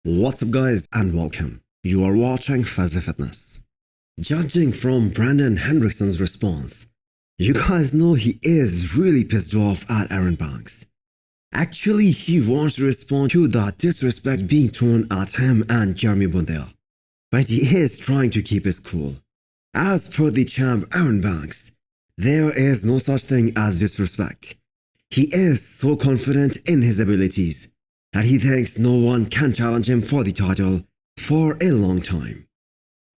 What's up guys and welcome. You are watching Fazi Fitness. Judging from Brandon Hendrickson's response, you guys know he is really pissed off at Erin Banks. Actually, he wants to respond to the disrespect being thrown at him and Jeremy Buendia, but he is trying to keep his cool. As per the champ Erin Banks, there is no such thing as disrespect. He is so confident in his abilities that he thinks no one can challenge him for the title for a long time.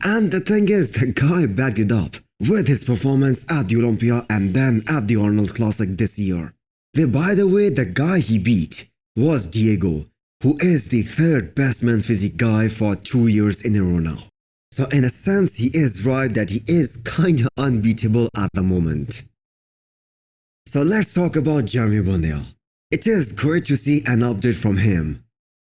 And the thing is, the guy backed it up with his performance at the Olympia and then at the Arnold Classic this year, where by the way the guy he beat was Diego, who is the third best men's physique guy for 2 years in a row now. So in a sense he is right that he is kinda unbeatable at the moment. So let's talk about Jeremy Buendia. It is great to see an update from him.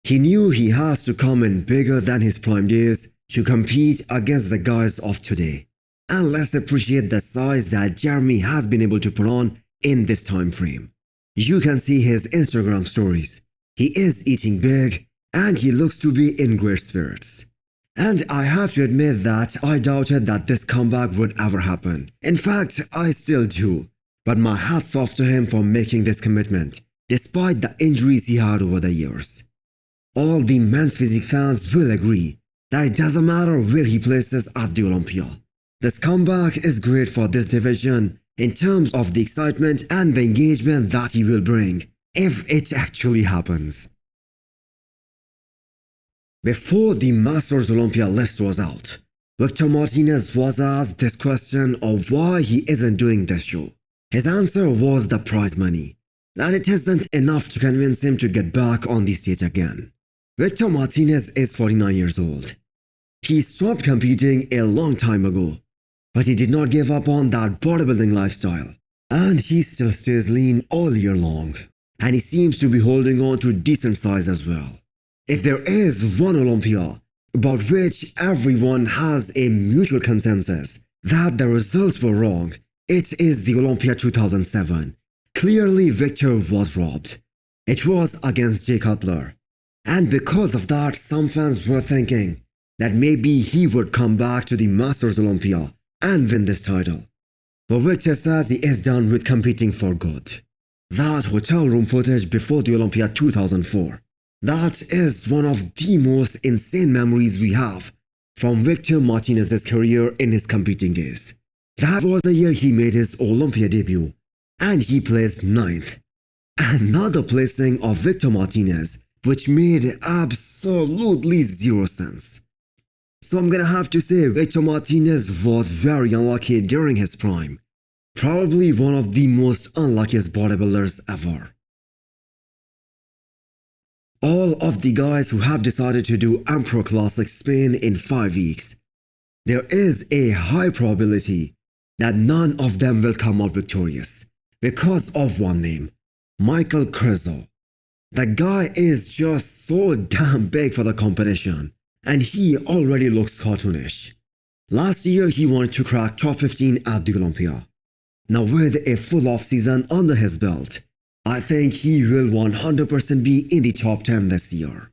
He knew he has to come in bigger than his prime days to compete against the guys of today. And let's appreciate the size that Jeremy has been able to put on in this time frame. You can see his Instagram stories. He is eating big and he looks to be in great spirits. And I have to admit that I doubted that this comeback would ever happen. In fact, I still do. But my hats off to him for making this commitment, despite the injuries he had over the years. All the men's physique fans will agree that it doesn't matter where he places at the Olympia. This comeback is great for this division in terms of the excitement and the engagement that he will bring if it actually happens. Before the Masters Olympia list was out, Victor Martinez was asked this question of why he isn't doing this show. His answer was the prize money, that it isn't enough to convince him to get back on the stage again. Victor Martinez is 49 years old. He stopped competing a long time ago, but he did not give up on that bodybuilding lifestyle, and he still stays lean all year long, and he seems to be holding on to decent size as well. If there is one Olympia about which everyone has a mutual consensus that the results were wrong, it is the Olympia 2007. Clearly, Victor was robbed. It was against Jay Cutler. And because of that, some fans were thinking that maybe he would come back to the Masters Olympia and win this title. But Victor says he is done with competing for good. That hotel room footage before the Olympia 2004, that is one of the most insane memories we have from Victor Martinez's career in his competing days. That was the year he made his Olympia debut, and he placed 9th. Another placing of Victor Martinez, which made absolutely zero sense. So I'm gonna have to say Victor Martinez was very unlucky during his prime. Probably one of the most unluckiest bodybuilders ever. All of the guys who have decided to do Empro Classic Spain in 5 weeks, there is a high probability that none of them will come out victorious because of one name, Michal Krizo. The guy is just so damn big for the competition and he already looks cartoonish. Last year he wanted to crack top 15 at the Olympia. Now with a full off season under his belt, I think he will 100% be in the top 10 this year.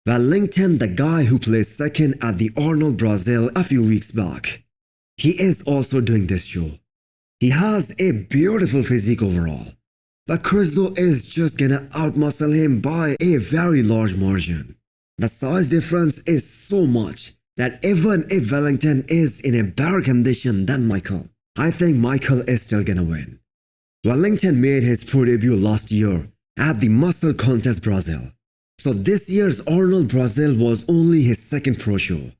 Wellington, the guy who placed second at the Arnold Brazil a few weeks back, he is also doing this show. He has a beautiful physique overall, but Krizo is just gonna outmuscle him by a very large margin. The size difference is so much that even if Wellington is in a better condition than Michal, I think Michal is still gonna win. Wellington made his pro debut last year at the Muscle Contest Brazil, so this year's Arnold Brazil was only his second pro show.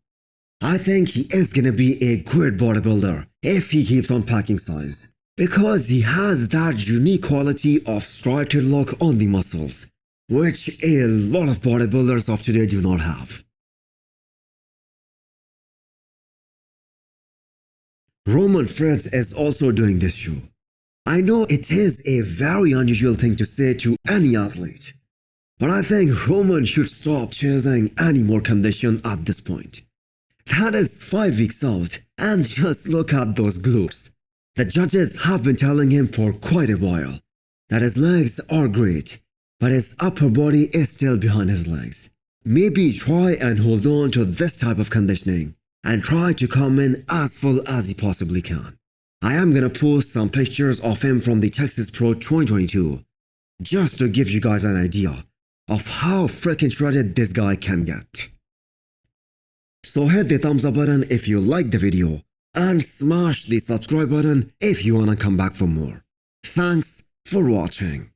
I think he is gonna be a great bodybuilder if he keeps on packing size, because he has that unique quality of striated look on the muscles, which a lot of bodybuilders of today do not have. Fritz is also doing this show. I know it is a very unusual thing to say to any athlete, but I think Roman should stop chasing any more condition at this point. That is 5 weeks out, and just look at those glutes. The judges have been telling him for quite a while that his legs are great, but his upper body is still behind his legs. maybe try and hold on to this type of conditioning and try to come in as full as you possibly can. I am gonna post some pictures of him from the Texas Pro 2022 just to give you guys an idea of how freaking shredded this guy can get. So hit the thumbs up button if you liked the video and smash the subscribe button if you wanna come back for more. Thanks for watching.